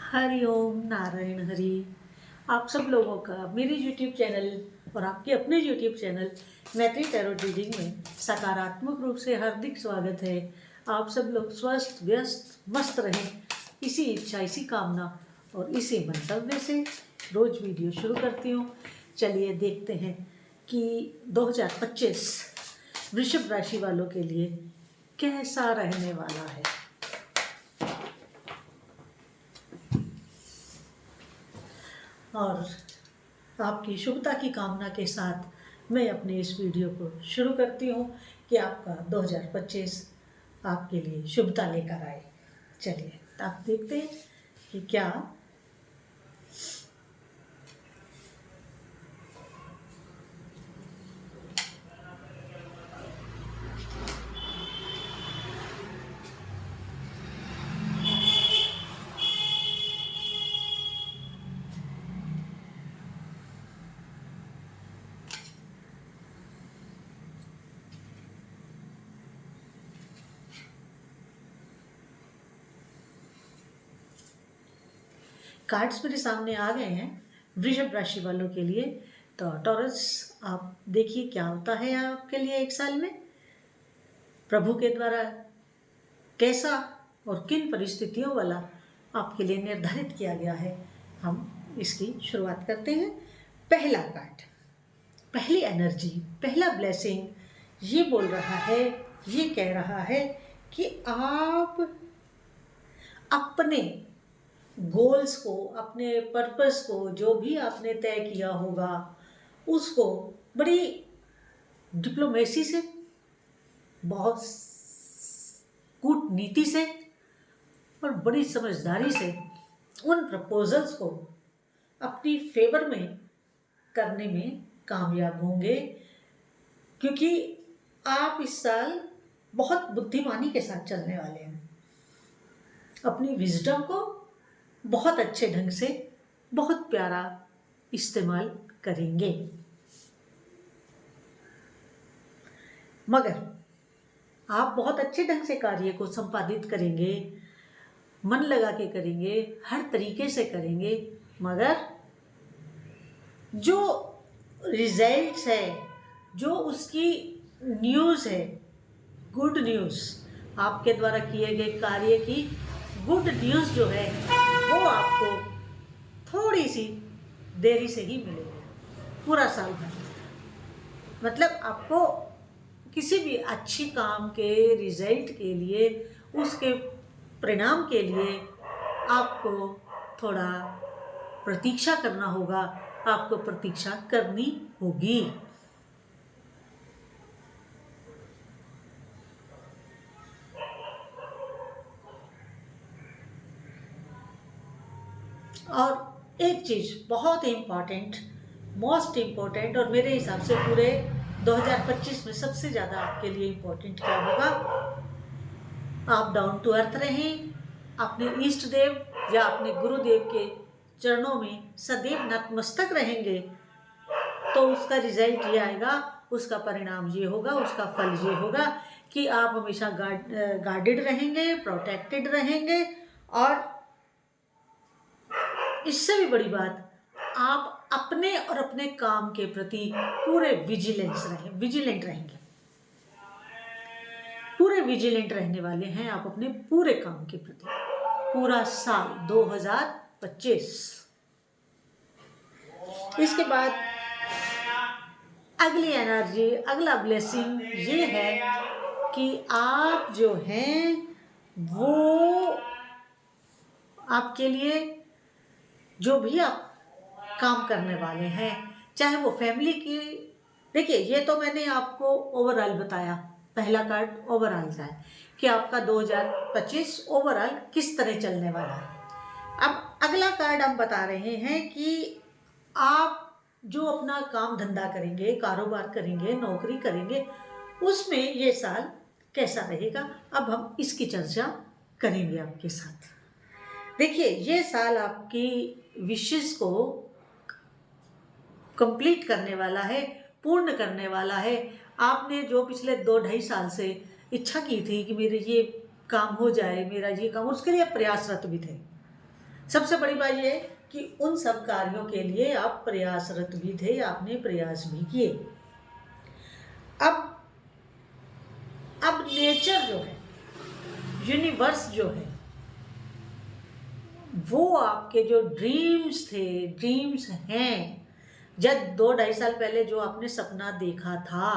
हरि ओम नारायण हरि। आप सब लोगों का मेरे YouTube चैनल और आपके अपने YouTube चैनल मैत्री टैरोट रीडिंग में सकारात्मक रूप से हार्दिक स्वागत है। आप सब लोग स्वस्थ व्यस्त मस्त रहें, इसी इच्छा इसी कामना और इसी मंतव्य से रोज वीडियो शुरू करती हूँ। चलिए देखते हैं कि 2025 वृषभ राशि वालों के लिए कैसा रहने वाला है। और आपकी शुभता की कामना के साथ मैं अपने इस वीडियो को शुरू करती हूँ कि आपका 2025 आपके लिए शुभता लेकर आए। चलिए आप देखते हैं कि क्या कार्ड्स मेरे सामने आ गए हैं वृषभ राशि वालों के लिए। तो टॉरस, आप देखिए क्या होता है आपके लिए एक साल में, प्रभु के द्वारा कैसा और किन परिस्थितियों वाला आपके लिए निर्धारित किया गया है। हम इसकी शुरुआत करते हैं। पहला कार्ड, पहली एनर्जी, पहला ब्लेसिंग ये बोल रहा है, ये कह रहा है कि आप अपने गोल्स को, अपने पर्पस को, जो भी आपने तय किया होगा उसको बड़ी डिप्लोमेसी से, बहुत कूटनीति से और बड़ी समझदारी से उन प्रपोजल्स को अपनी फेवर में करने में कामयाब होंगे, क्योंकि आप इस साल बहुत बुद्धिमानी के साथ चलने वाले हैं। अपनी विजडम को बहुत अच्छे ढंग से, बहुत प्यारा इस्तेमाल करेंगे। मगर आप बहुत अच्छे ढंग से कार्य को संपादित करेंगे, मन लगा के करेंगे, हर तरीके से करेंगे, मगर जो रिजल्ट्स है, जो उसकी न्यूज़ है, गुड न्यूज़, आपके द्वारा किए गए कार्य की गुड न्यूज़ जो है वो आपको थोड़ी सी देरी से ही मिलेगी पूरा साल भर। मतलब आपको किसी भी अच्छी काम के रिजल्ट के लिए, उसके परिणाम के लिए आपको थोड़ा प्रतीक्षा करना होगा, आपको प्रतीक्षा करनी होगी। और एक चीज़ बहुत इम्पॉर्टेंट, मोस्ट इम्पॉर्टेंट, और मेरे हिसाब से पूरे 2025 में सबसे ज़्यादा आपके लिए इम्पोर्टेंट क्या होगा, आप डाउन टू अर्थ रहें, अपने इष्ट देव या अपने गुरुदेव के चरणों में सदैव नतमस्तक रहेंगे, तो उसका रिजल्ट ये आएगा, उसका परिणाम ये होगा, उसका फल ये होगा कि आप हमेशा गार्डेड रहेंगे, प्रोटेक्टेड रहेंगे। और इससे भी बड़ी बात, आप अपने और अपने काम के प्रति पूरे विजिलेंट रहेंगे, पूरे विजिलेंट रहने वाले हैं आप अपने पूरे काम के प्रति, पूरा साल 2025। इसके बाद अगली एनर्जी, अगला ब्लेसिंग ये है कि आप जो हैं वो आपके लिए जो भी आप काम करने वाले हैं, चाहे वो फैमिली की, देखिए ये तो मैंने आपको ओवरऑल बताया, पहला कार्ड ओवरऑल का है कि आपका 2025 ओवरऑल किस तरह चलने वाला है। अब अगला कार्ड हम बता रहे हैं कि आप जो अपना काम धंधा करेंगे, कारोबार करेंगे, नौकरी करेंगे, उसमें ये साल कैसा रहेगा। अब हम इसकी चर्चा करेंगे आपके साथ। देखिए ये साल आपकी विशेष को कंप्लीट करने वाला है, पूर्ण करने वाला है। आपने जो पिछले 2-2.5 साल से इच्छा की थी कि मेरे ये काम हो जाए, मेरा ये काम, उसके लिए प्रयासरत भी थे, सबसे बड़ी बात यह है कि उन सब कार्यों के लिए आप प्रयासरत भी थे, आपने प्रयास भी किए। अब नेचर जो है, यूनिवर्स जो है, वो आपके जो ड्रीम्स थे, ड्रीम्स हैं, जब 2-2.5 साल पहले जो आपने सपना देखा था,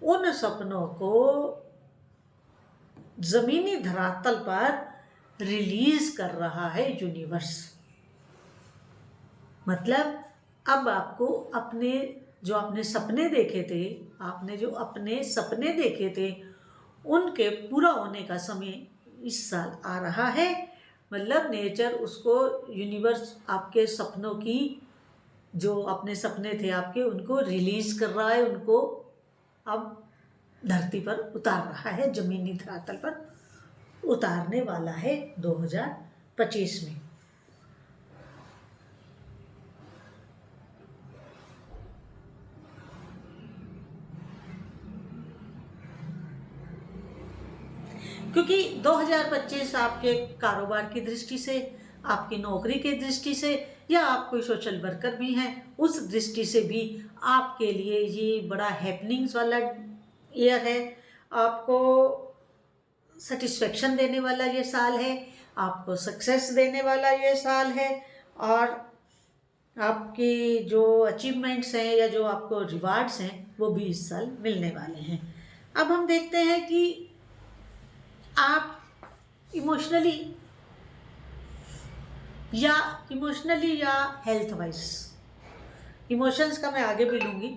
उन सपनों को जमीनी धरातल पर रिलीज कर रहा है यूनिवर्स। मतलब अब आपको अपने जो आपने सपने देखे थे, आपने जो अपने सपने देखे थे, उनके पूरा होने का समय इस साल आ रहा है। मतलब नेचर उसको, यूनिवर्स आपके सपनों की, जो अपने सपने थे आपके, उनको रिलीज कर रहा है, उनको अब धरती पर उतार रहा है, जमीनी धरातल पर उतारने वाला है 2025 में। क्योंकि 2025 आपके कारोबार की दृष्टि से, आपकी नौकरी की दृष्टि से, या आप कोई सोशल वर्कर भी हैं उस दृष्टि से भी आपके लिए ये बड़ा हैपनिंग्स वाला ईयर है। आपको सेटिस्फेक्शन देने वाला ये साल है, आपको सक्सेस देने वाला ये साल है, और आपकी जो अचीवमेंट्स हैं या जो आपको रिवार्ड्स हैं वो भी इस साल मिलने वाले हैं। अब हम देखते हैं कि आप इमोशनली या हेल्थ वाइज, इमोशंस का मैं आगे भी लूँगी,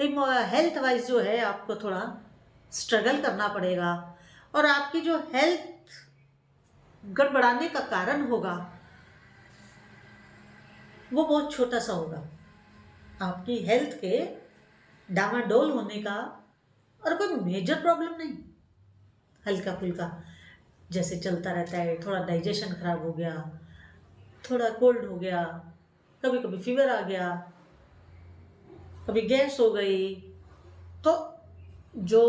हेल्थ वाइज जो है आपको थोड़ा स्ट्रगल करना पड़ेगा, और आपकी जो हेल्थ गड़बड़ाने का कारण होगा वो बहुत छोटा सा होगा। आपकी हेल्थ के डामाडोल होने का और कोई मेजर प्रॉब्लम नहीं, हल्का फुल्का जैसे चलता रहता है, थोड़ा डाइजेशन खराब हो गया, थोड़ा कोल्ड हो गया, कभी कभी फीवर आ गया, कभी गैस हो गई, तो जो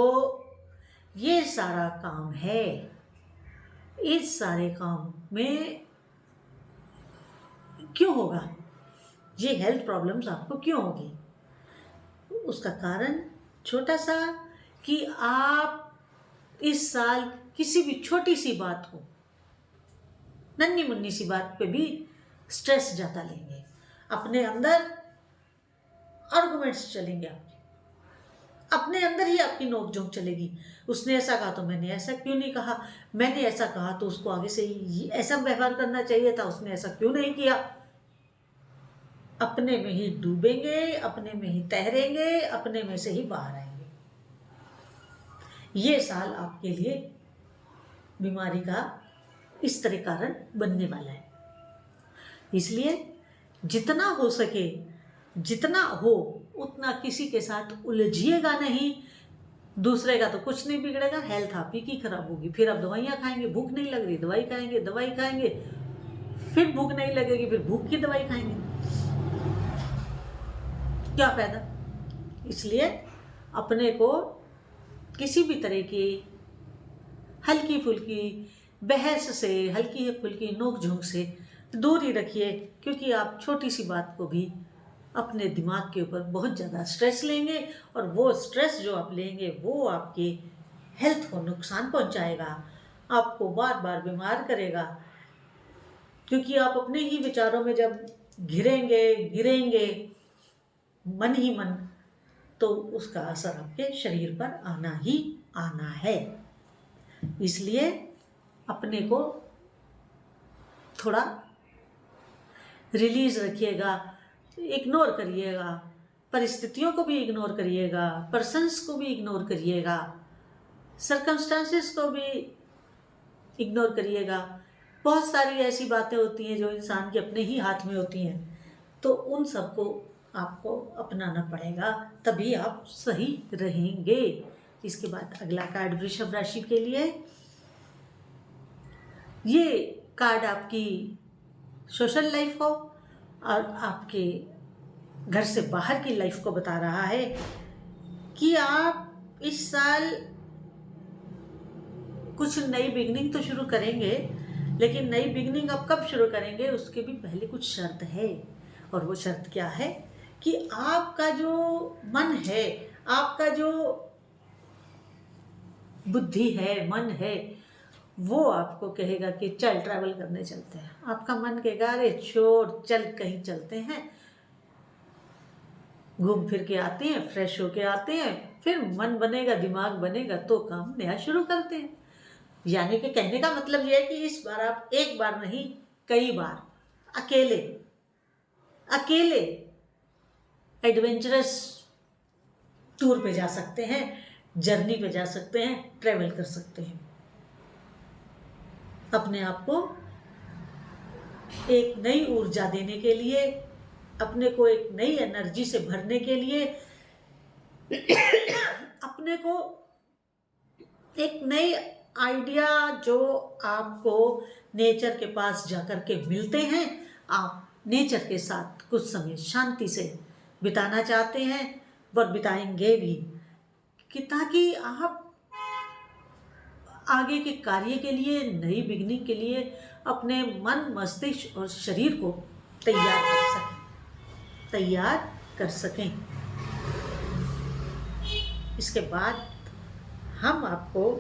ये सारा काम है, इस सारे काम में क्यों होगा, ये हेल्थ प्रॉब्लम्स आपको क्यों होगी, उसका कारण छोटा सा कि आप इस साल किसी भी छोटी सी बात को, नन्ही मुन्नी सी बात पे भी स्ट्रेस ज़्यादा लेंगे, अपने अंदर आर्गुमेंट्स चलेंगे, अपने अंदर ही आपकी नोकझोंक चलेगी। उसने ऐसा कहा तो मैंने ऐसा क्यों नहीं कहा, मैंने ऐसा कहा तो उसको आगे से ऐसा व्यवहार करना चाहिए था, उसने ऐसा क्यों नहीं किया। अपने में ही डूबेंगे, अपने में ही तैरेंगे, अपने में से ही बाहर आएंगे। ये साल आपके लिए बीमारी का इस तरह कारण बनने वाला है। इसलिए जितना हो सके, जितना हो उतना किसी के साथ उलझिएगा नहीं। दूसरे का तो कुछ नहीं बिगड़ेगा, हेल्थ आप ही की खराब होगी, फिर आप दवाइयाँ खाएंगे, भूख नहीं लग रही दवाई खाएंगे, दवाई खाएंगे फिर भूख नहीं लगेगी, फिर भूख की दवाई खाएंगे, क्या फायदा। इसलिए अपने को किसी भी तरह की हल्की फुल्की बहस से, हल्की फुल्की नोक-झोंक से दूर ही रखिए, क्योंकि आप छोटी सी बात को भी अपने दिमाग के ऊपर बहुत ज़्यादा स्ट्रेस लेंगे, और वो स्ट्रेस जो आप लेंगे वो आपके हेल्थ को नुकसान पहुंचाएगा, आपको बार बार बीमार करेगा, क्योंकि आप अपने ही विचारों में जब गिरेंगे मन ही मन, तो उसका असर आपके शरीर पर आना ही आना है। इसलिए अपने को थोड़ा रिलीज रखिएगा, इग्नोर करिएगा, परिस्थितियों को भी इग्नोर करिएगा, पर्सन्स को भी इग्नोर करिएगा, सर्कमस्टांसेस को भी इग्नोर करिएगा। बहुत सारी ऐसी बातें होती हैं जो इंसान के अपने ही हाथ में होती हैं, तो उन सबको आपको अपनाना पड़ेगा, तभी आप सही रहेंगे। इसके बाद अगला कार्ड वृषभ राशि के लिए, ये कार्ड आपकी सोशल लाइफ को और आपके घर से बाहर की लाइफ को बता रहा है कि आप इस साल कुछ नई बिगनिंग तो शुरू करेंगे, लेकिन नई बिगनिंग आप कब शुरू करेंगे उसके भी पहले कुछ शर्त है। और वो शर्त क्या है कि आपका जो मन है, आपका जो बुद्धि है, मन है, वो आपको कहेगा कि चल ट्रैवल करने चलते हैं। आपका मन कहेगा अरे छोड़, चल कहीं चलते हैं, घूम फिर के आते हैं, फ्रेश होके आते हैं, फिर मन बनेगा, दिमाग बनेगा तो काम नया शुरू करते हैं। यानी कि कहने का मतलब यह है कि इस बार आप एक बार नहीं, कई बार अकेले अकेले एडवेंचरस टूर पे जा सकते हैं, जर्नी पे जा सकते हैं, ट्रैवल कर सकते हैं। अपने आप को एक नई ऊर्जा देने के लिए, अपने को एक नई एनर्जी से भरने के लिए, अपने को एक नई आइडिया जो आपको नेचर के पास जाकर के मिलते हैं, आप नेचर के साथ कुछ समय शांति से बिताना चाहते हैं और बिताएंगे भी, कि ताकि आप आगे के कार्य के लिए, नई बिगनिंग के लिए अपने मन, मस्तिष्क और शरीर को तैयार कर सकें। इसके बाद हम आपको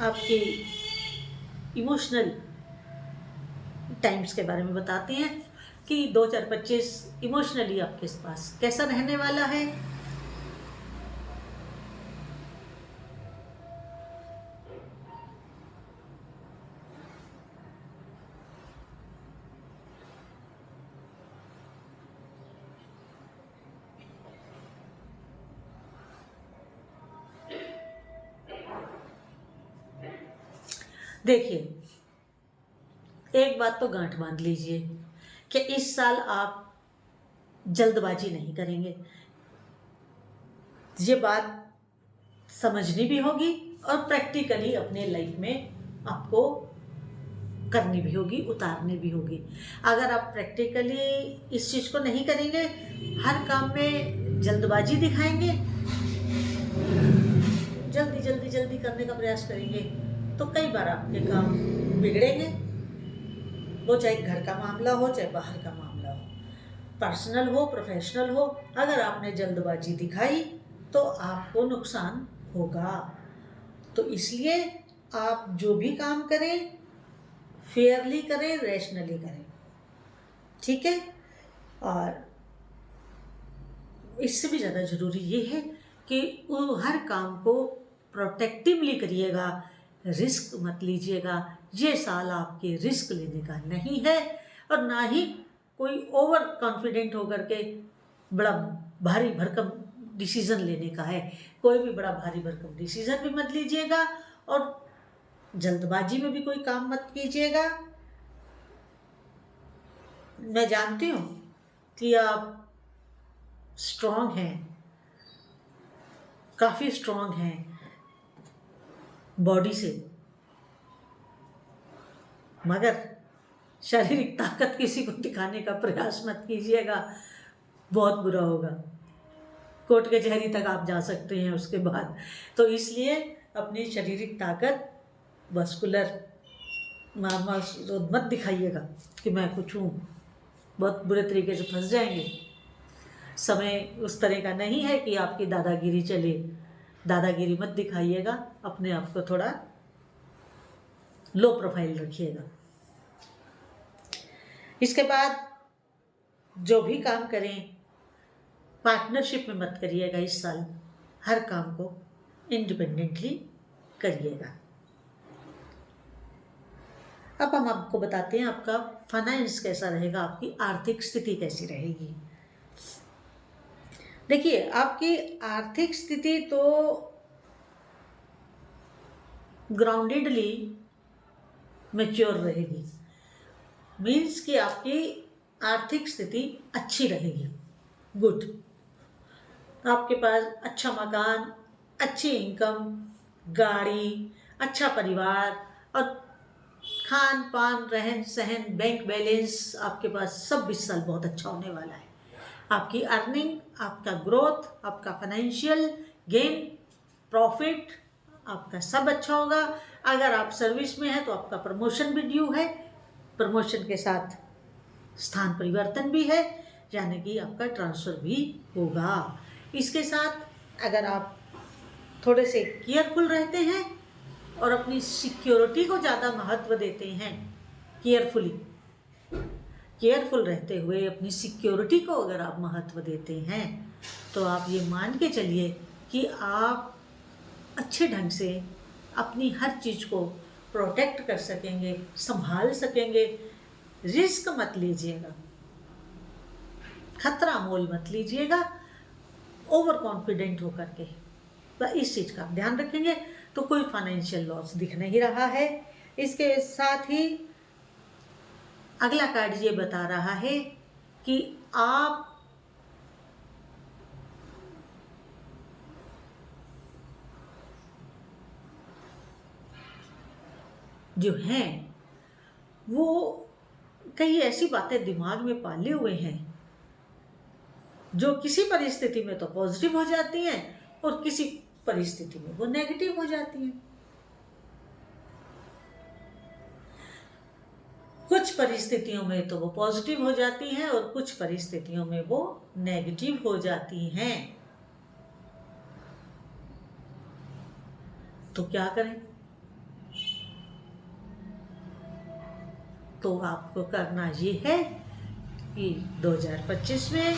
आपके इमोशनल टाइम्स के बारे में बताते हैं कि 2025 इमोशनली आपके पास कैसा रहने वाला है। देखिए, एक बात तो गांठ बांध लीजिए कि इस साल आप जल्दबाजी नहीं करेंगे। ये बात समझनी भी होगी और प्रैक्टिकली अपने लाइफ में आपको करनी भी होगी, उतारनी भी होगी। अगर आप प्रैक्टिकली इस चीज़ को नहीं करेंगे, हर काम में जल्दबाजी दिखाएंगे, जल्दी जल्दी जल्दी करने का प्रयास करेंगे, तो कई बार आपके काम बिगड़ेंगे। वो चाहे घर का मामला हो, चाहे बाहर का मामला हो, पर्सनल हो, प्रोफेशनल हो, अगर आपने जल्दबाजी दिखाई तो आपको नुकसान होगा। तो इसलिए आप जो भी काम करें फेयरली करें, रैशनली करें, ठीक है। और इससे भी ज़्यादा ज़रूरी ये है कि वो हर काम को प्रोटेक्टिवली करिएगा, रिस्क मत लीजिएगा। ये साल आपके रिस्क लेने का नहीं है और ना ही कोई ओवर कॉन्फिडेंट होकर के बड़ा भारी भरकम डिसीज़न लेने का है। कोई भी बड़ा भारी भरकम डिसीज़न भी मत लीजिएगा और जल्दबाजी में भी कोई काम मत कीजिएगा। मैं जानती हूँ कि आप स्ट्रॉन्ग हैं, काफ़ी स्ट्रॉन्ग हैं बॉडी से, मगर शारीरिक ताकत किसी को दिखाने का प्रयास मत कीजिएगा, बहुत बुरा होगा। कोर्ट कचहरी तक आप जा सकते हैं उसके बाद। तो इसलिए अपनी शारीरिक ताकत, मस्कुलर मत दिखाइएगा कि मैं कुछ हूँ, बहुत बुरे तरीके से फंस जाएंगे। समय उस तरह का नहीं है कि आपकी दादागिरी चले, दादागिरी मत दिखाइएगा, अपने आप को थोड़ा लो प्रोफाइल रखिएगा। इसके बाद जो भी काम करें पार्टनरशिप में मत करिएगा इस साल, हर काम को इंडिपेंडेंटली करिएगा। अब हम आपको बताते हैं आपका फाइनेंस कैसा रहेगा, आपकी आर्थिक स्थिति कैसी रहेगी। देखिए, आपकी आर्थिक स्थिति तो ग्राउंडेडली मैच्योर रहेगी, मीन्स कि आपकी आर्थिक स्थिति अच्छी रहेगी, गुड। आपके पास अच्छा मकान, अच्छी इनकम, गाड़ी, अच्छा परिवार और खान पान, रहन सहन, बैंक बैलेंस, आपके पास सब इस साल बहुत अच्छा होने वाला है। आपकी अर्निंग, आपका ग्रोथ, आपका फाइनेंशियल गेन, प्रॉफिट, आपका सब अच्छा होगा। अगर आप सर्विस में हैं तो आपका प्रमोशन भी ड्यू है, प्रमोशन के साथ स्थान परिवर्तन भी है, यानी कि आपका ट्रांसफ़र भी होगा। इसके साथ अगर आप थोड़े से केयरफुल रहते हैं और अपनी सिक्योरिटी को ज़्यादा महत्व देते हैं, केयरफुल रहते हुए अपनी सिक्योरिटी को अगर आप महत्व देते हैं, तो आप ये मान के चलिए कि आप अच्छे ढंग से अपनी हर चीज़ को प्रोटेक्ट कर सकेंगे, संभाल सकेंगे। रिस्क मत लीजिएगा, खतरा मोल मत लीजिएगा ओवर कॉन्फिडेंट होकर के। तो इस चीज़ का ध्यान रखेंगे तो कोई फाइनेंशियल लॉस दिख नहीं रहा है। इसके साथ ही अगला कार्ड ये बता रहा है कि आप जो हैं वो कई ऐसी बातें दिमाग में पाले हुए हैं जो किसी परिस्थिति में तो पॉजिटिव हो जाती हैं और किसी परिस्थिति में वो नेगेटिव हो जाती हैं। कुछ परिस्थितियों में तो वो पॉजिटिव हो जाती हैं और कुछ परिस्थितियों में वो नेगेटिव हो जाती हैं। तो क्या करें? तो आपको करना ये है कि 2025 में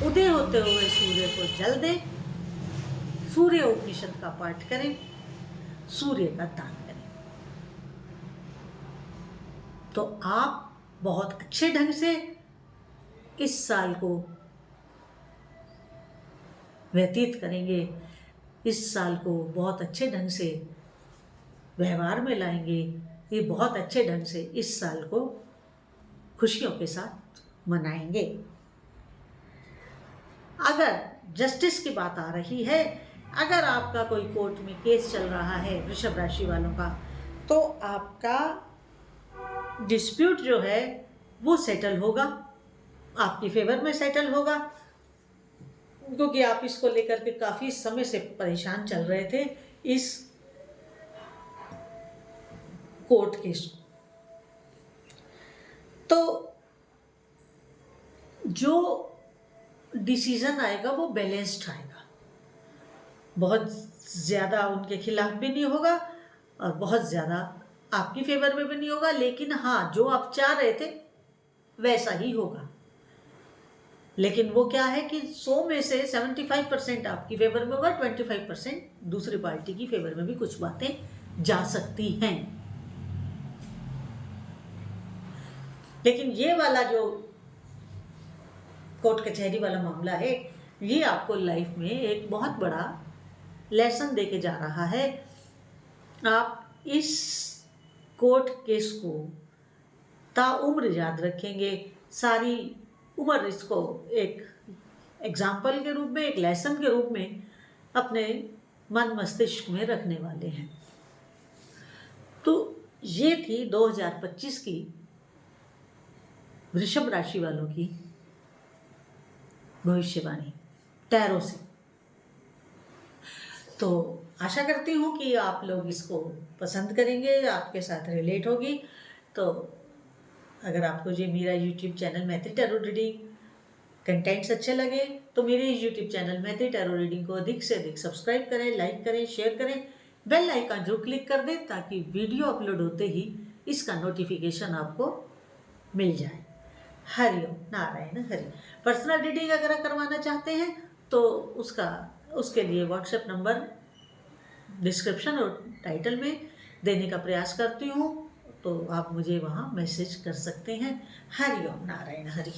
उदय होते हुए सूर्य को जल दें, सूर्य उपनिषद का पाठ करें, सूर्य का दान करें, तो आप बहुत अच्छे ढंग से इस साल को व्यतीत करेंगे, इस साल को बहुत अच्छे ढंग से व्यवहार में लाएंगे, ये बहुत अच्छे ढंग से इस साल को खुशियों के साथ मनाएंगे। अगर जस्टिस की बात आ रही है, अगर आपका कोई कोर्ट में केस चल रहा है वृषभ राशि वालों का, तो आपका डिस्प्यूट जो है वो सेटल होगा, आपकी फेवर में सेटल होगा, क्योंकि आप इसको लेकर के काफ़ी समय से परेशान चल रहे थे इस कोर्ट केस। तो जो डिसीजन आएगा वो बैलेंस्ड आएगा, बहुत ज़्यादा उनके खिलाफ भी नहीं होगा और बहुत ज़्यादा आपकी फेवर में भी नहीं होगा, लेकिन हाँ जो आप चाह रहे थे वैसा ही होगा। लेकिन वो क्या है कि 100 में से 75% आपकी फेवर में होगा, 25% दूसरी पार्टी की फेवर में भी कुछ बातें जा सकती हैं। लेकिन ये वाला जो कोर्ट कचहरी वाला मामला है, ये आपको लाइफ में एक बहुत बड़ा लेसन देके जा रहा है। आप इस कोर्ट केस को ताउम्र याद रखेंगे, सारी उम्र इसको एक एग्जाम्पल के रूप में, एक लेसन के रूप में अपने मन मस्तिष्क में रखने वाले हैं। तो ये थी 2025 की वृषभ राशि वालों की भविष्यवाणी टैरो से। तो आशा करती हूँ कि आप लोग इसको पसंद करेंगे, आपके साथ रिलेट होगी। तो अगर आपको ये मेरा YouTube चैनल मैत्री टैरो रीडिंग कंटेंट्स अच्छे लगे तो मेरे इस YouTube चैनल मैत्री टैरो रीडिंग को अधिक से अधिक सब्सक्राइब करें, लाइक करें, शेयर करें, बेल आइकन जो क्लिक कर दें ताकि वीडियो अपलोड होते ही इसका नोटिफिकेशन आपको मिल जाए। हरिओम नारायण हरि। पर्सनल रीडिंग अगर करवाना चाहते हैं तो उसके लिए व्हाट्सएप नंबर डिस्क्रिप्शन और टाइटल में देने का प्रयास करती हूँ, तो आप मुझे वहाँ मैसेज कर सकते हैं। हरिओम नारायण हरि।